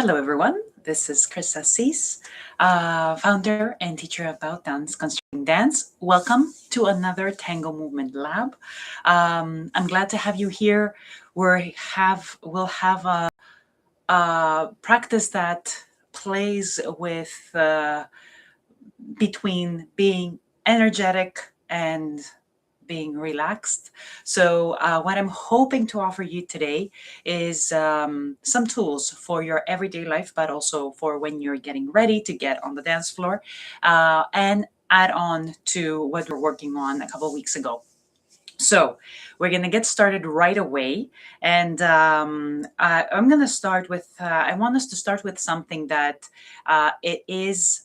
Hello, everyone. This is Chris Assis, founder and teacher about dance, constructing dance. Welcome to another Tango Movement Lab. I'm glad to have you here. We'll have a practice that plays with between being energetic and being relaxed. So, what I'm hoping to offer you today is some tools for your everyday life, but also for when you're getting ready to get on the dance floor, and add on to what we're working on a couple weeks ago. So we're gonna get started right away, and I'm gonna start with. I want us to start with something that it is.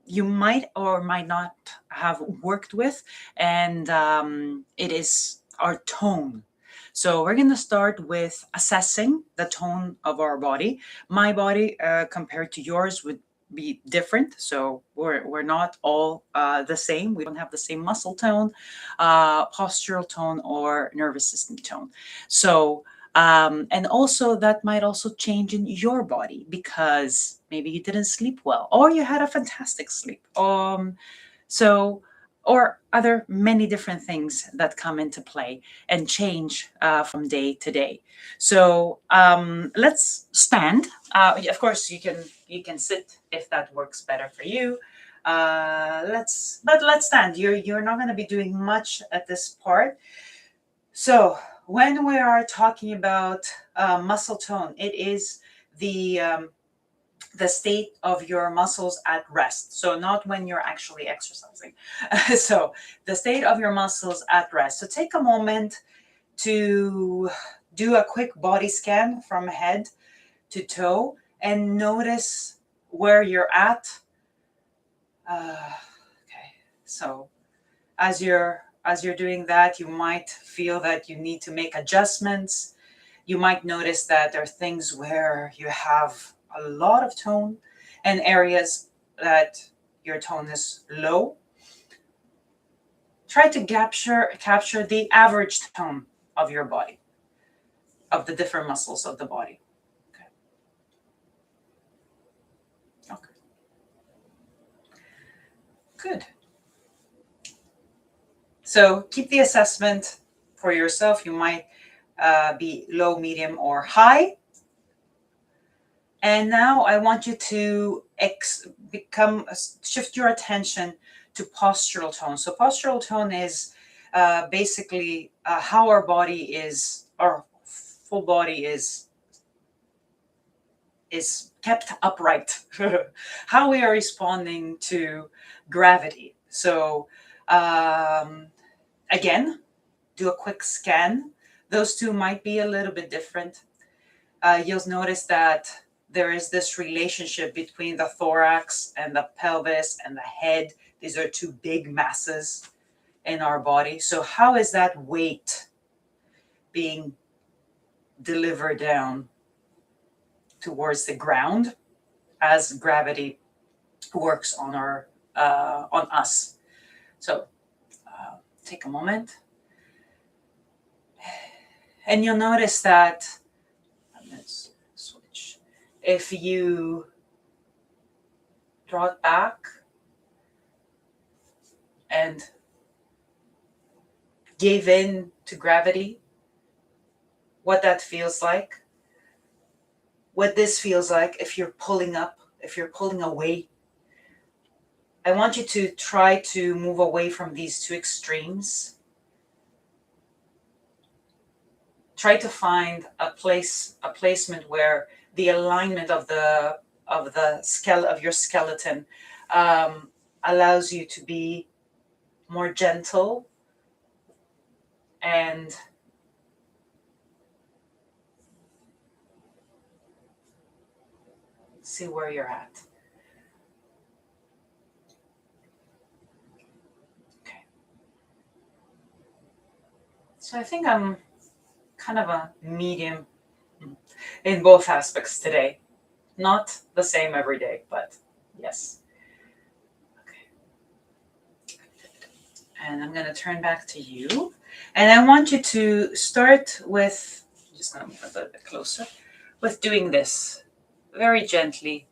You might or might not have worked with, and it is our tone. So we're going to start with assessing the tone of our body. My body, compared to yours, would be different. So we're not all the same. We don't have the same muscle tone, postural tone, or nervous system tone. So and also that might also change in your body because maybe you didn't sleep well or you had a fantastic sleep. So or other many different things that come into play and change from day to day. So let's stand. Of course, you can sit if that works better for you. Let's stand. You're not going to be doing much at this part. So when we are talking about muscle tone, it is the state of your muscles at rest. So not when you're actually exercising. So the state of your muscles at rest. So take a moment to do a quick body scan from head to toe and notice where you're at. Okay. So as you're doing that, you might feel that you need to make adjustments. You might notice that there are things where you have a lot of tone and areas that your tone is low. Try to capture the average tone of your body, of the different muscles of the body. Okay. Okay. Good. So keep the assessment for yourself. You might be low, medium, or high. And now I want you to shift your attention to postural tone. So postural tone is basically how our full body is kept upright, how we are responding to gravity. So again, do a quick scan. Those two might be a little bit different. You'll notice that there is this relationship between the thorax and the pelvis and the head. These are two big masses in our body. So how is that weight being delivered down towards the ground as gravity works on on us? So take a moment, and you'll notice that. Let's switch. If you draw it back and give in to gravity, what that feels like, what this feels like if you're pulling up, if you're pulling away. I want you to try to move away from these two extremes. Try to find a placement where the alignment of your skeleton allows you to be more gentle and see where you're at. Okay. So I think I'm kind of a medium in both aspects today. Not the same every day, but yes. Okay. And I'm going to turn back to you. And I want you to start with, I'm just going to move a little bit closer, with doing this. very gently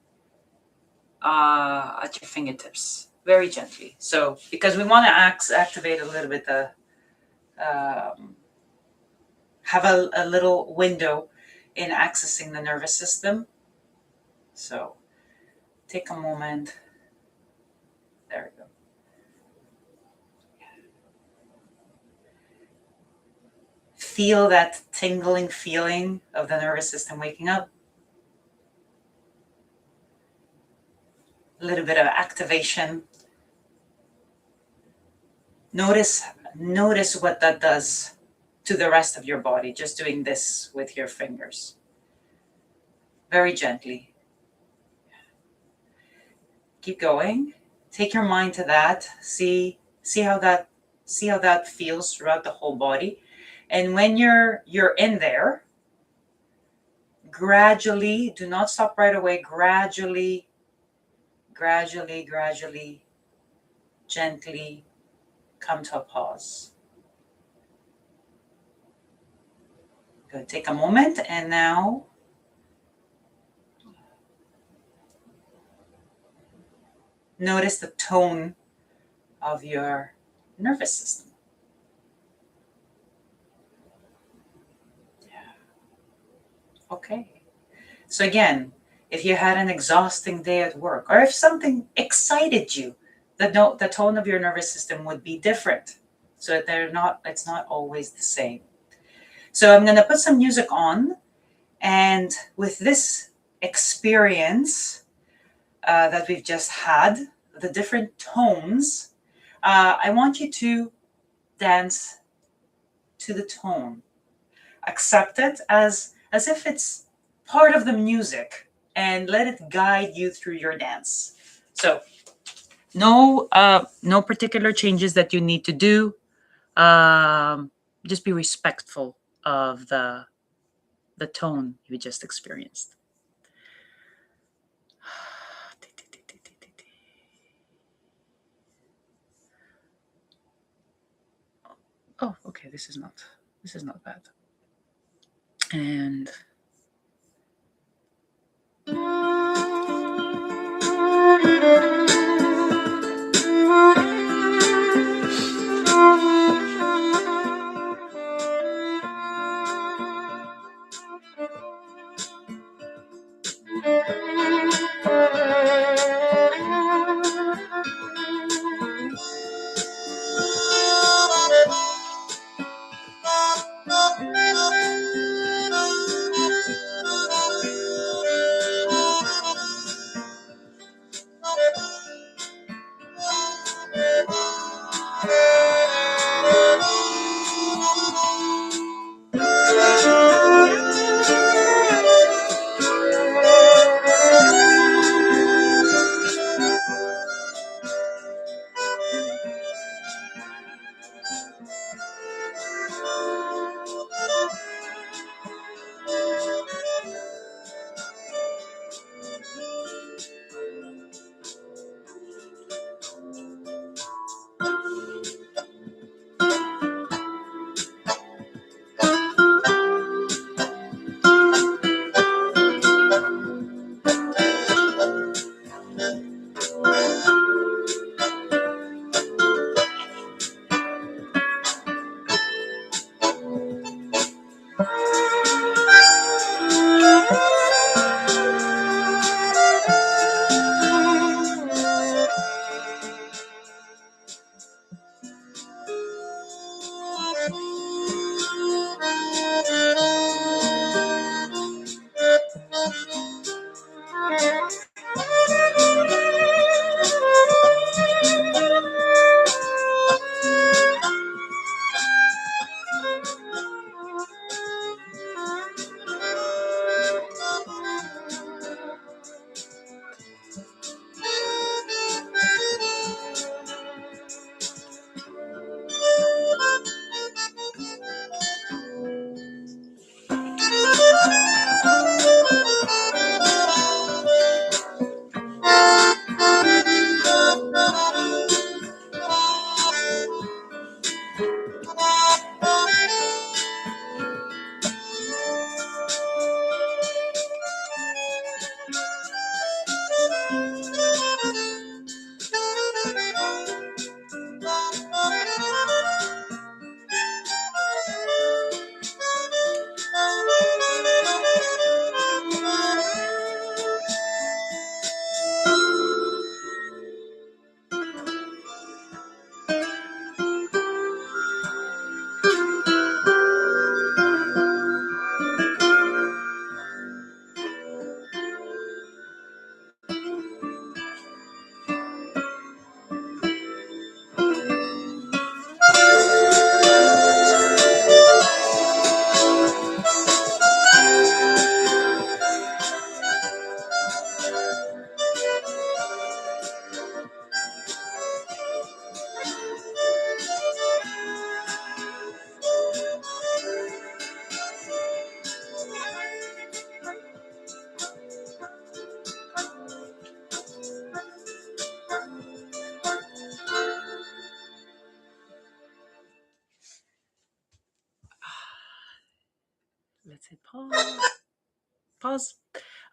at your fingertips, very gently. So because we want to activate a little bit the have a little window in accessing the nervous system. So take a moment. There we go. Feel that tingling feeling of the nervous system waking up. A little bit of activation. Notice what that does to the rest of your body, just doing this with your fingers. Very gently. Keep going. Take your mind to that. See how that feels throughout the whole body. And when you're in there, gradually, do not stop right away, gradually, gently come to a pause. Good. Take a moment, and now notice the tone of your nervous system. Yeah. Okay. So again, if you had an exhausting day at work, or if something excited you, the tone of your nervous system would be different. So it's not always the same. So I'm going to put some music on, and with this experience that we've just had, the different tones, I want you to dance to the tone. Accept it as if it's part of the music, and let it guide you through your dance. So no particular changes that you need to do. Just be respectful of the tone you just experienced. Oh, okay, this is not bad. And Pause.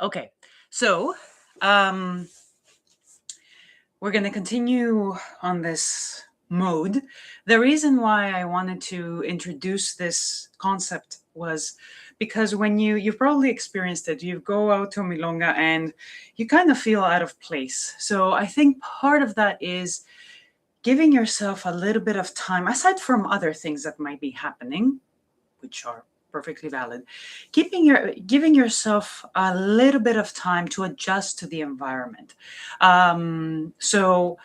Okay, so um, we're going to continue on this mode. The reason why I wanted to introduce this concept was because when you've probably experienced it, you go out to Milonga and you kind of feel out of place. So I think part of that is giving yourself a little bit of time, aside from other things that might be happening, which are perfectly valid, giving yourself a little bit of time to adjust to the environment. So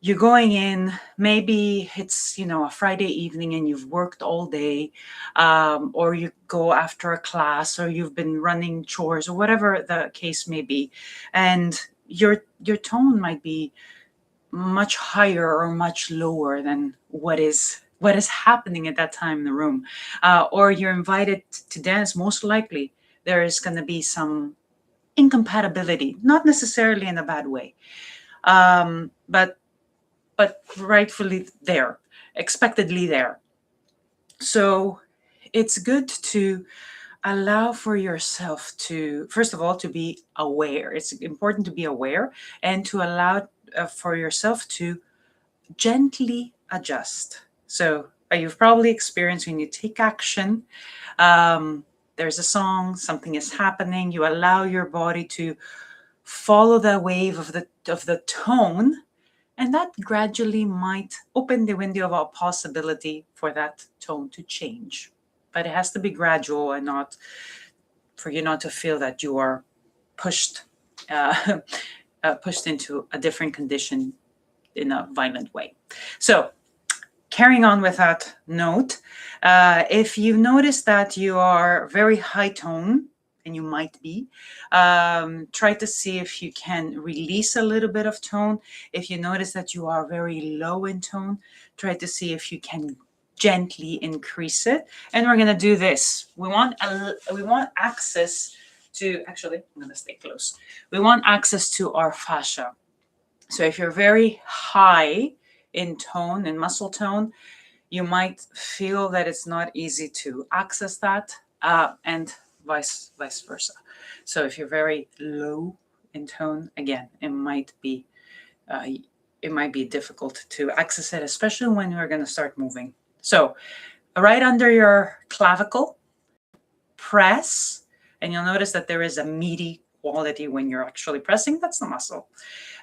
you're going in, maybe it's a Friday evening and you've worked all day, or you go after a class, or you've been running chores, or whatever the case may be, and your tone might be much higher or much lower than what is happening at that time in the room, or you're invited to dance. Most likely there is going to be some incompatibility, not necessarily in a bad way, but rightfully there, expectedly there. So it's good to allow for yourself to, first of all, to be aware. It's important to be aware and to allow for yourself to gently adjust. So you've probably experienced when you take action, there's a song, something is happening, you allow your body to follow the wave of the tone, and that gradually might open the window of a possibility for that tone to change. But it has to be gradual, and not for you not to feel that you are pushed uh, pushed into a different condition in a violent way. So carrying on with that note, if you notice that you are very high tone, and you might be, try to see if you can release a little bit of tone. If you notice that you are very low in tone, try to see if you can gently increase it. And we're gonna do this. We want access to. Actually, I'm gonna stay close. We want access to our fascia. So if you're very high in tone and muscle tone, you might feel that it's not easy to access that, and vice versa. So if you're very low in tone, again, uh, it might be difficult to access it, especially when we're going to start moving. So right under your clavicle, press, and you'll notice that there is a meaty quality when you're actually pressing. That's the muscle.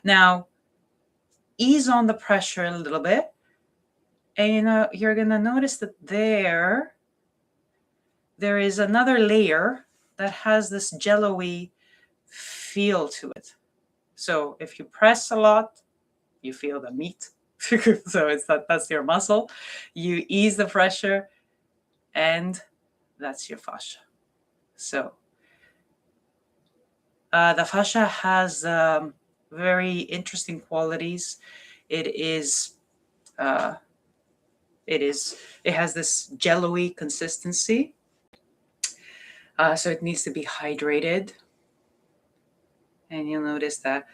Now, ease on the pressure a little bit, and you're going to notice that there is another layer that has this jello-y feel to it. So if you press a lot, you feel the meat. So that's your muscle. You ease the pressure, and that's your fascia. So the fascia has very interesting qualities. It has this jello-y consistency. So it needs to be hydrated. And you'll notice that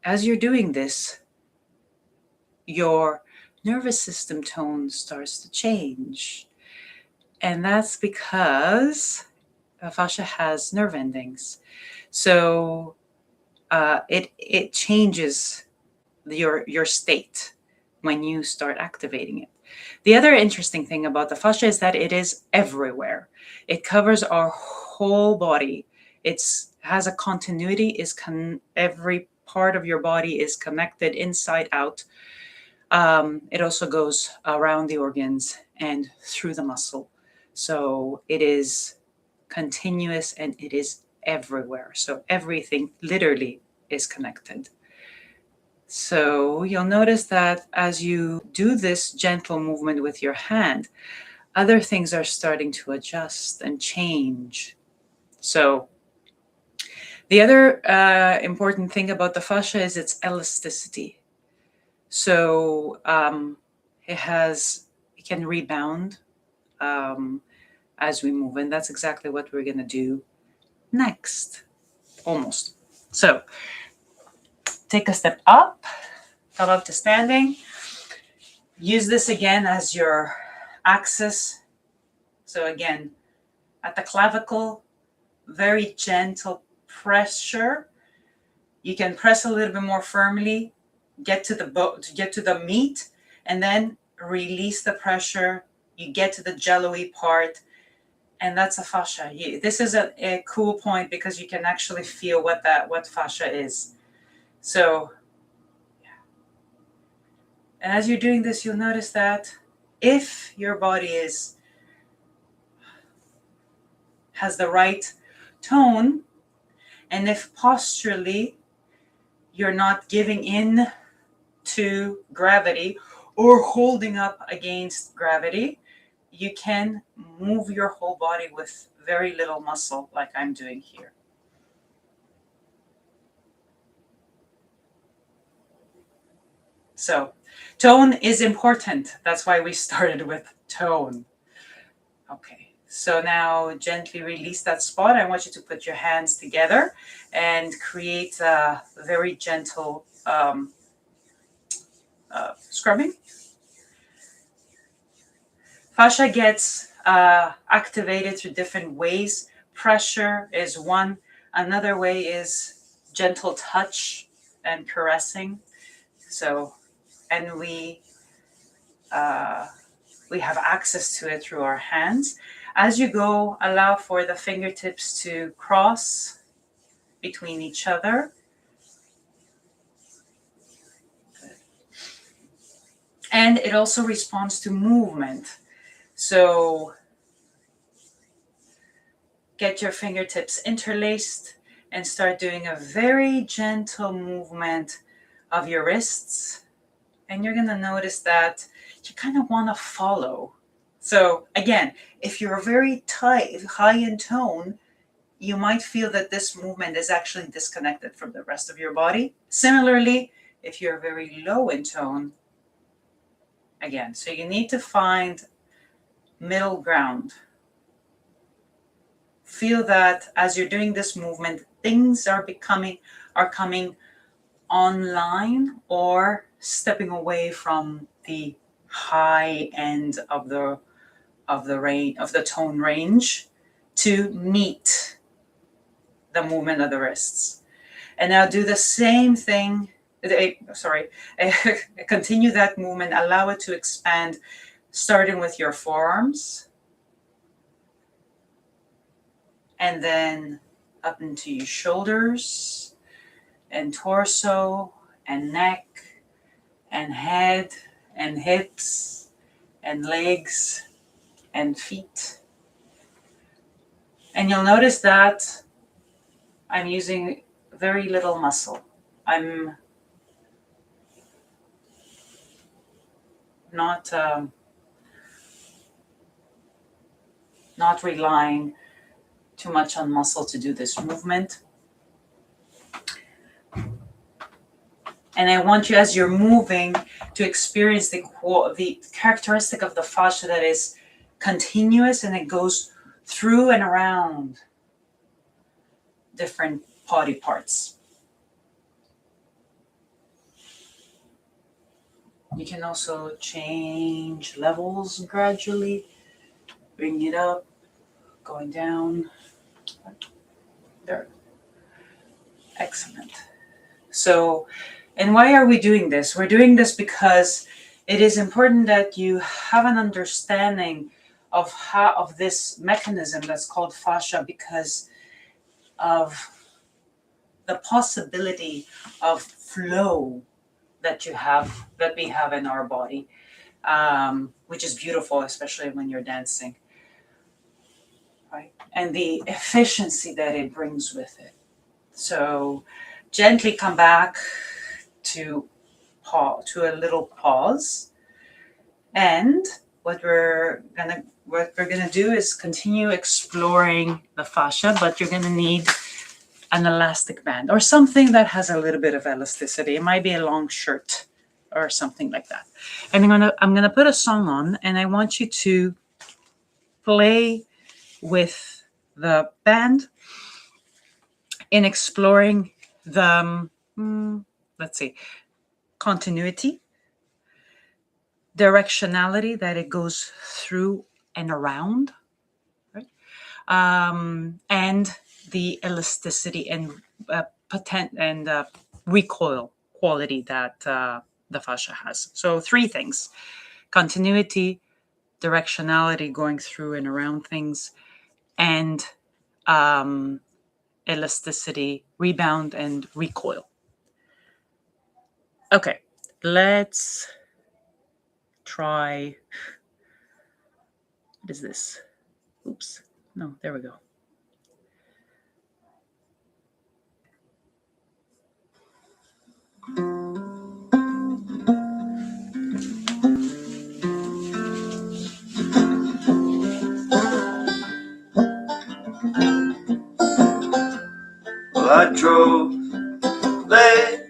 as you're doing this, your nervous system tone starts to change. And that's because the fascia has nerve endings. So it changes your state when you start activating it. The other interesting thing about the fascia is that it is everywhere. It covers our whole body. It has a continuity. Every part of your body is connected inside out. It also goes around the organs and through the muscle. So it is continuous and it is everywhere. So everything literally is connected. So you'll notice that as you do this gentle movement with your hand, other things are starting to adjust and change. So the other important thing about the fascia is its elasticity. So it can rebound as we move, and that's exactly what we're going to do next, almost. So take a step up, come up to standing. Use this again as your axis. So again, at the clavicle, very gentle pressure. You can press a little bit more firmly, get to the meat, and then release the pressure. You get to the jello-y part, and that's a fascia. This is a cool point because you can actually feel what fascia is. So, and as you're doing this, you'll notice that if your body has the right tone, and if posturally you're not giving in to gravity or holding up against gravity, you can move your whole body with very little muscle, like I'm doing here. So tone is important. That's why we started with tone. Okay, so now gently release that spot. I want you to put your hands together and create a very gentle scrubbing. Fascia gets activated through different ways. Pressure is one. Another way is gentle touch and caressing. So, and we have access to it through our hands. As you go, allow for the fingertips to cross between each other. And it also responds to movement. So get your fingertips interlaced and start doing a very gentle movement of your wrists. And you're going to notice that you kind of want to follow. So again, if you're very high in tone, you might feel that this movement is actually disconnected from the rest of your body. Similarly, if you're very low in tone, again, so you need to find middle ground. Feel that as you're doing this movement, things are coming online or stepping away from the high end of the tone range to meet the movement of the wrists. And now do the same thing. Continue that movement. Allow it to expand, starting with your forearms, and then up into your shoulders, and torso, and neck, and head, and hips, and legs, and feet. And you'll notice that I'm using very little muscle. I'm not relying too much on muscle to do this movement. And I want you, as you're moving, to experience the characteristic of the fascia that is continuous and it goes through and around different body parts. You can also change levels gradually, bring it up, going down. There. Excellent. So, and why are we doing this? We're doing this because it is important that you have an understanding of this mechanism that's called fascia, because of the possibility of flow that we have in our body, which is beautiful, especially when you're dancing, right? And the efficiency that it brings with it. So gently come back to a little pause, and what we're gonna do is continue exploring the fascia, but you're gonna need an elastic band or something that has a little bit of elasticity. It might be a long shirt or something like that. And I'm gonna put a song on, and I want you to play with the band in exploring the let's see, continuity, directionality, that it goes through and around, right? and the elasticity and recoil quality that the fascia has. So three things: continuity, directionality going through and around things, and elasticity, rebound, and recoil. Okay, let's try. What is this? Oops. No, there we go. Well, I drove late,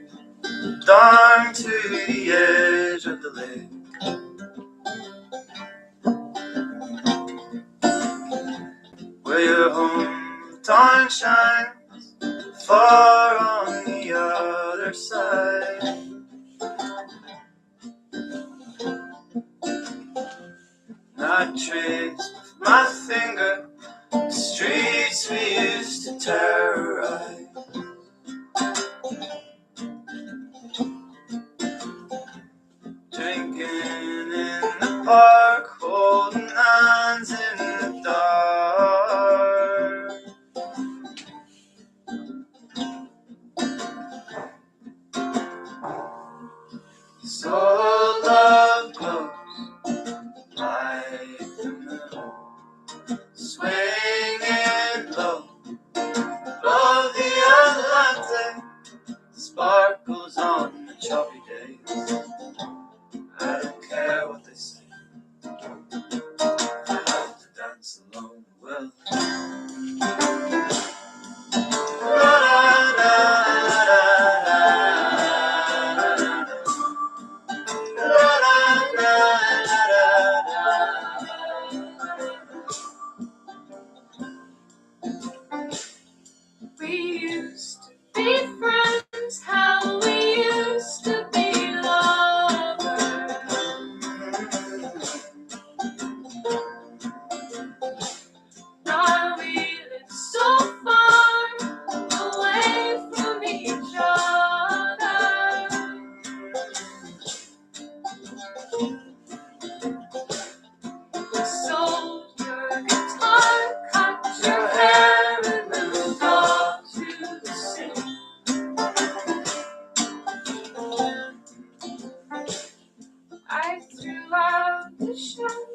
darn to the edge of the lake. Where your hometown shines far on the other side. I traced with my finger the streets we used to terrorize. Drinking in the park, holding hands in the dark. So love glows like the moon, swinging low above the Atlantic, sparkles on the choppy days. I don't care what they say, I have to dance alone. Well, we used to be friends, how we used to be lovers. Now we live so far away from each other. Sold your guitar, cut your hair, and moved off to the sea. I threw out the shot,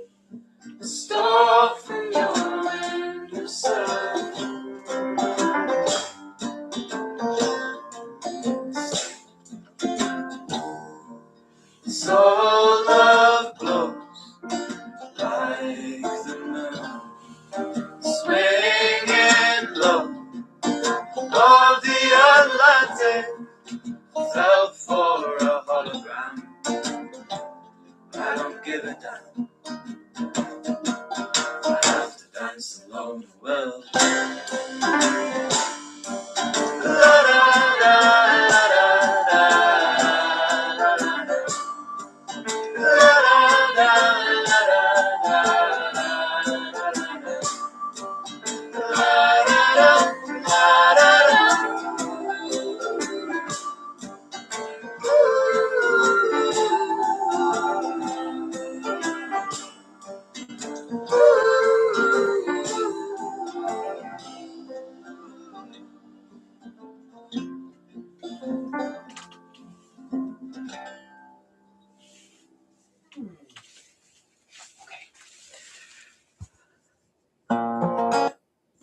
stole from your windowsill. So love glows like the moon, swinging low above the Atlantic, fell for a hologram. I don't give a damn, I have to dance alone. Well, la da da da da da da da.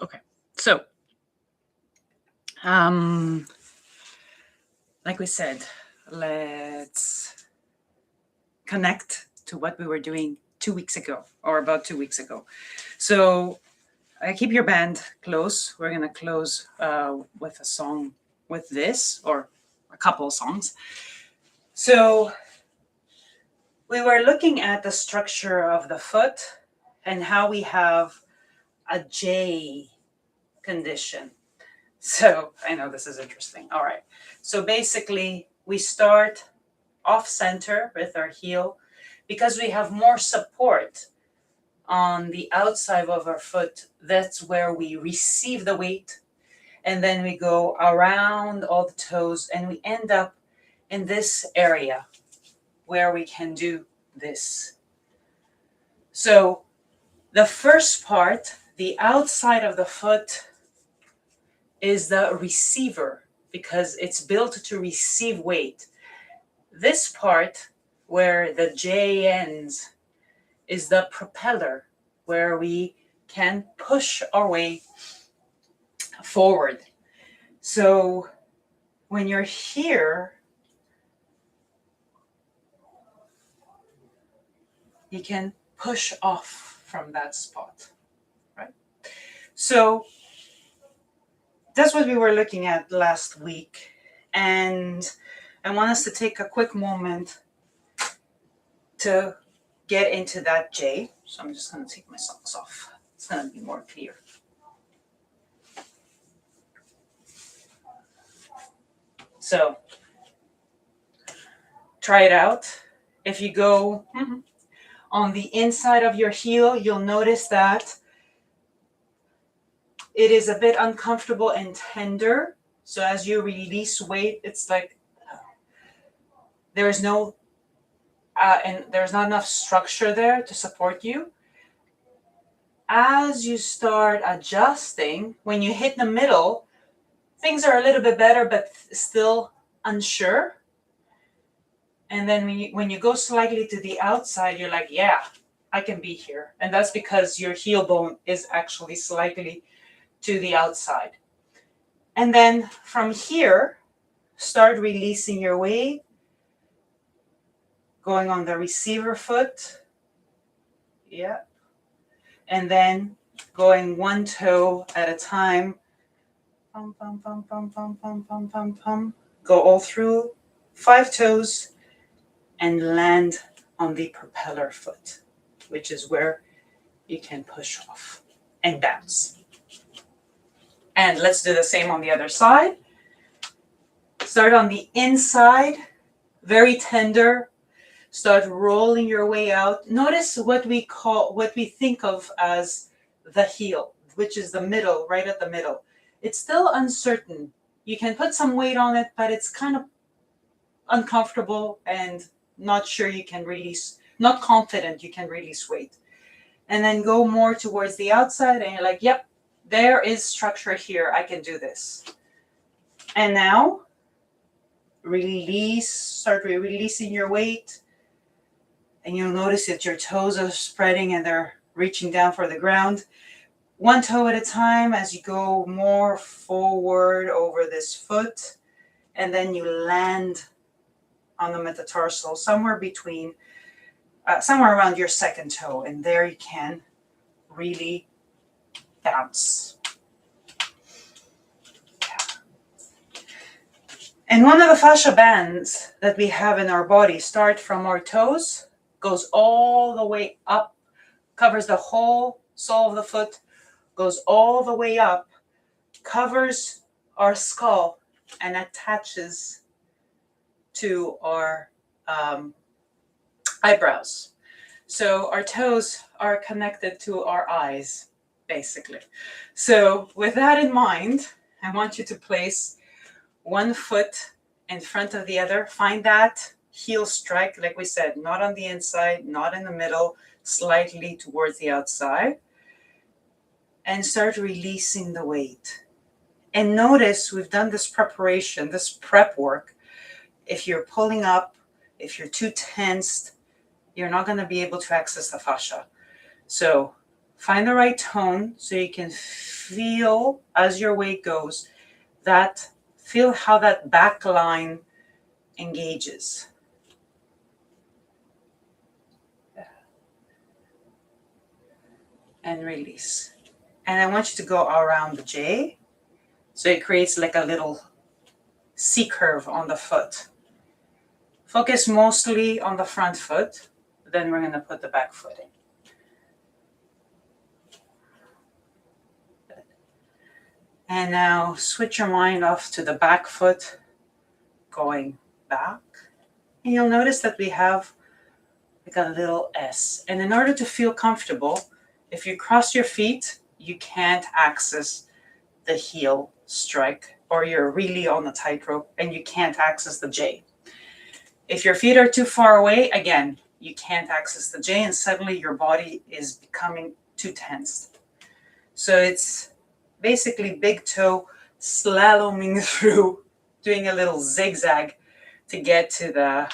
Okay, so like we said, let's connect to what we were doing 2 weeks ago, or about 2 weeks ago. So keep your band close. We're gonna close with a song with this, or a couple songs. So we were looking at the structure of the foot and how we have a J condition. So I know this is interesting. All right. So basically, we start off center with our heel because we have more support on the outside of our foot, that's where we receive the weight. And then we go around all the toes and we end up in this area where we can do this. So the first part, the outside of the foot, is the receiver because it's built to receive weight. This part where the J ends is the propeller where we can push our way forward. So when you're here, you can push off from that spot, right? So that's what we were looking at last week. And I want us to take a quick moment to get into that J. So I'm just going to take my socks off. It's going to be more clear. So try it out. If you go on the inside of your heel, you'll notice that it is a bit uncomfortable and tender. So as you release weight, it's like there is no, and there's not enough structure there to support you. As you start adjusting, when you hit the middle, things are a little bit better, but still unsure. And then when you go slightly to the outside, you're like, yeah, I can be here. And that's because your heel bone is actually slightly to the outside. And then from here, start releasing your weight, going on the receiver foot. Yeah. And then going one toe at a time. Pum, pum, pum, pum, pum, pum, pum, pum, pum. Go all through 5 toes and land on the propeller foot, which is where you can push off and bounce. And let's do the same on the other side. Start on the inside, very tender. Start rolling your way out. Notice what we think of as the heel, which is the middle, right at the middle. It's still uncertain. You can put some weight on it, but it's kind of uncomfortable and not sure you can release, not confident you can release weight. And then go more towards the outside and you're like, yep, there is structure here. I can do this. And now release, start releasing your weight. And you'll notice that your toes are spreading and they're reaching down for the ground. One toe at a time as you go more forward over this foot. And then you land on the metatarsal, somewhere between, somewhere around your second toe. And there you can really bounce. And one of the fascia bands that we have in our body start from our toes, goes all the way up, covers the whole sole of the foot, goes all the way up, covers our skull, and attaches to our eyebrows. So our toes are connected to our eyes, basically. So with that in mind, I want you to place one foot in front of the other. Find that heel strike, like we said, not on the inside, not in the middle, slightly towards the outside. And start releasing the weight. And notice we've done this preparation, this prep work. If you're pulling up, if you're too tensed, you're not going to be able to access the fascia. So find the right tone so you can feel as your weight goes, feel how that back line engages. And release. And I want you to go around the J. So it creates like a little C curve on the foot. Focus mostly on the front foot. Then we're going to put the back foot in. And now switch your mind off to the back foot, going back. And you'll notice that we have like a little S. And in order to feel comfortable, If you cross your feet, you can't access the heel strike, or you're really on a tightrope and you can't access the J. If your feet are too far away, again, you can't access the J, and suddenly your body is becoming too tense. So it's basically big toe slaloming through, doing a little zigzag to get to the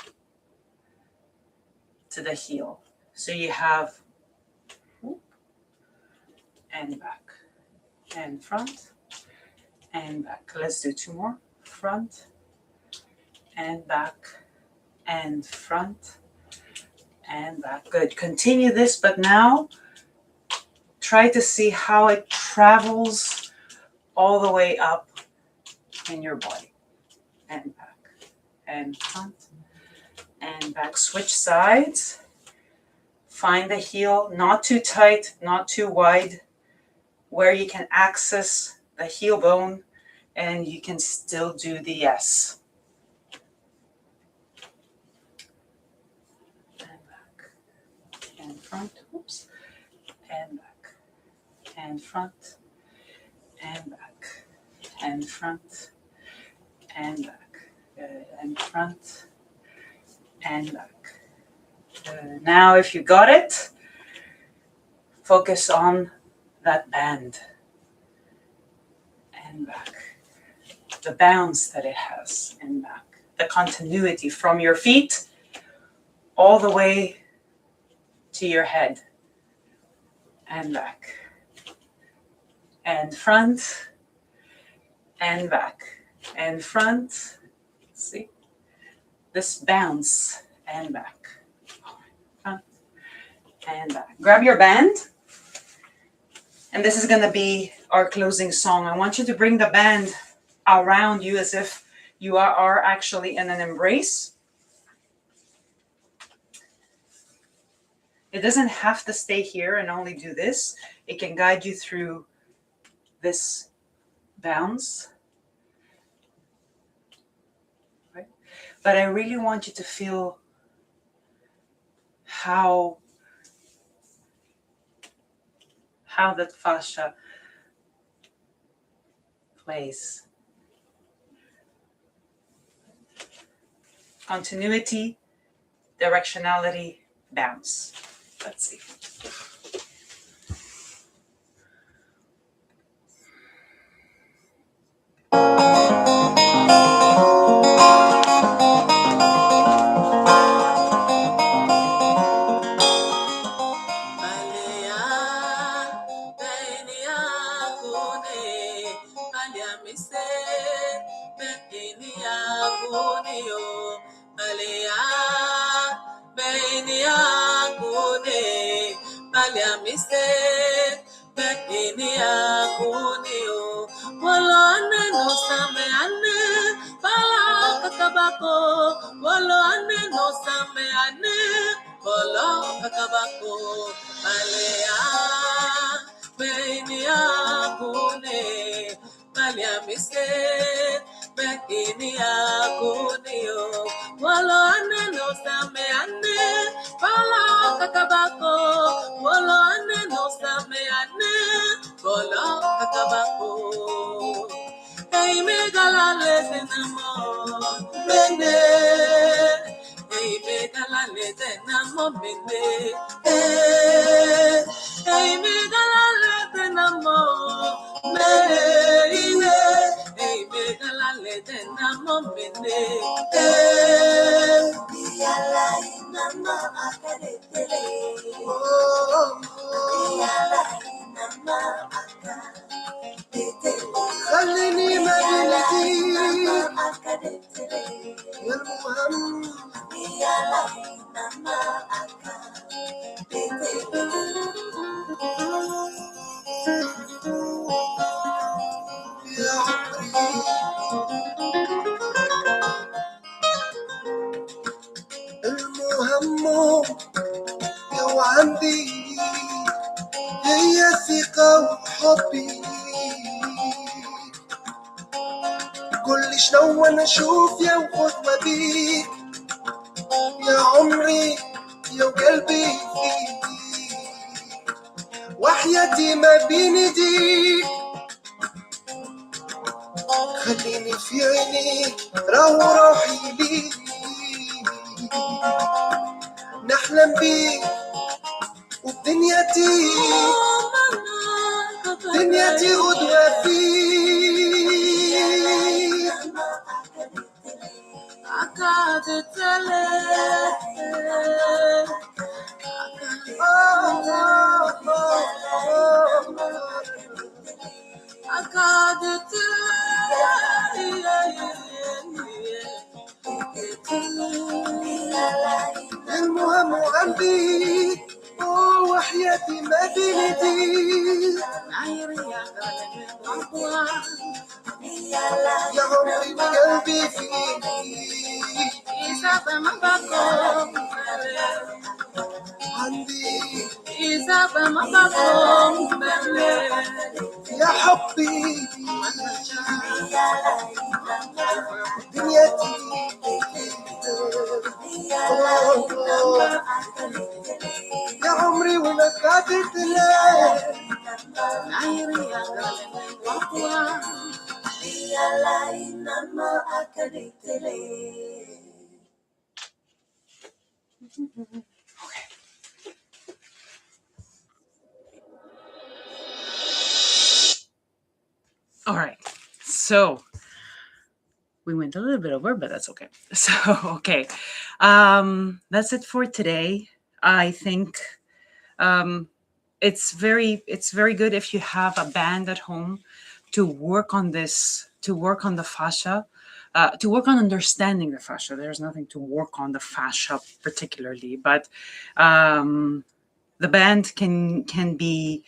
heel. So you have and back and front and back. Let's do two more. Front and back and front and back. Good. Continue this, but now try to see how it travels all the way up in your body. And back and front and back. Switch sides. Find the heel, not too tight, not too wide, where you can access the heel bone and you can still do the S. And back and front, oops, and back and front and back and front and back and front and back. Now if you got it, focus on that band and back, the bounce that it has and back, the continuity from your feet all the way to your head and back and front and back and front. See this bounce and back, front and back. Grab your band, and this is going to be our closing song. I want you to bring the band around you as if you are actually in an embrace. It doesn't have to stay here and only do this. It can guide you through this bounce. Right? But I really want you to feel how that fascia plays. Continuity, directionality, bounce. Let's see. وحياتي ما بين ايديك خليني في عينيك راهو روحي ليك نحلم بيك ودنيتي دنيتي غدوة فيك المهم عندي وحياتي ما بين ايديك يا عمري وقلبي فيك عندي يا حبي دنيتي يا عمري ولا قعدت ليه All right. So we went a little bit over, but that's okay. So, okay. That's it for today. I think um, it's very good if you have a band at home to work on this, to work on the fascia, to work on understanding the fascia. There's nothing to work on the fascia particularly, but the band can be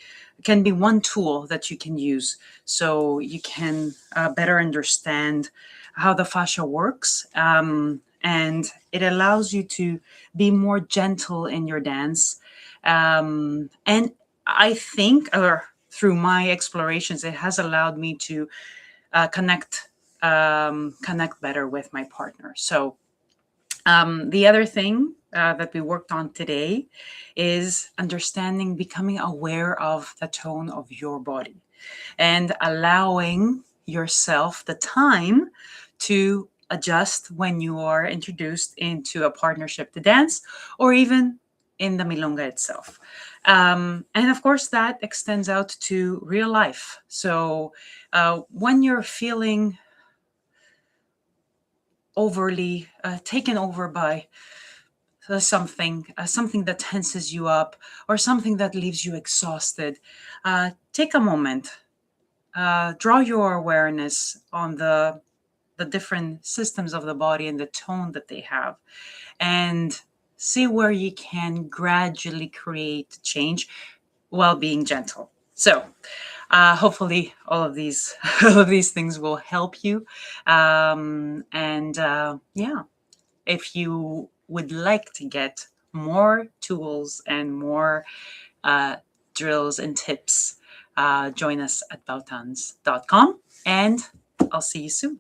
one tool that you can use so you can better understand how the fascia works, and it allows you to be more gentle in your dance, and I think, or through my explorations, it has allowed me to connect better with my partner. So the other thing that we worked on today is understanding, becoming aware of the tone of your body and allowing yourself the time to adjust when you are introduced into a partnership to dance or even in the milonga itself. And of course, that extends out to real life. So when you're feeling overly taken over by something that tenses you up or something that leaves you exhausted, take a moment, draw your awareness on the different systems of the body and the tone that they have, and see where you can gradually create change while being gentle. So hopefully all of these all of these things will help you, and yeah, if you would like to get more tools and more uh, drills and tips, join us at bautans.com, and I'll see you soon.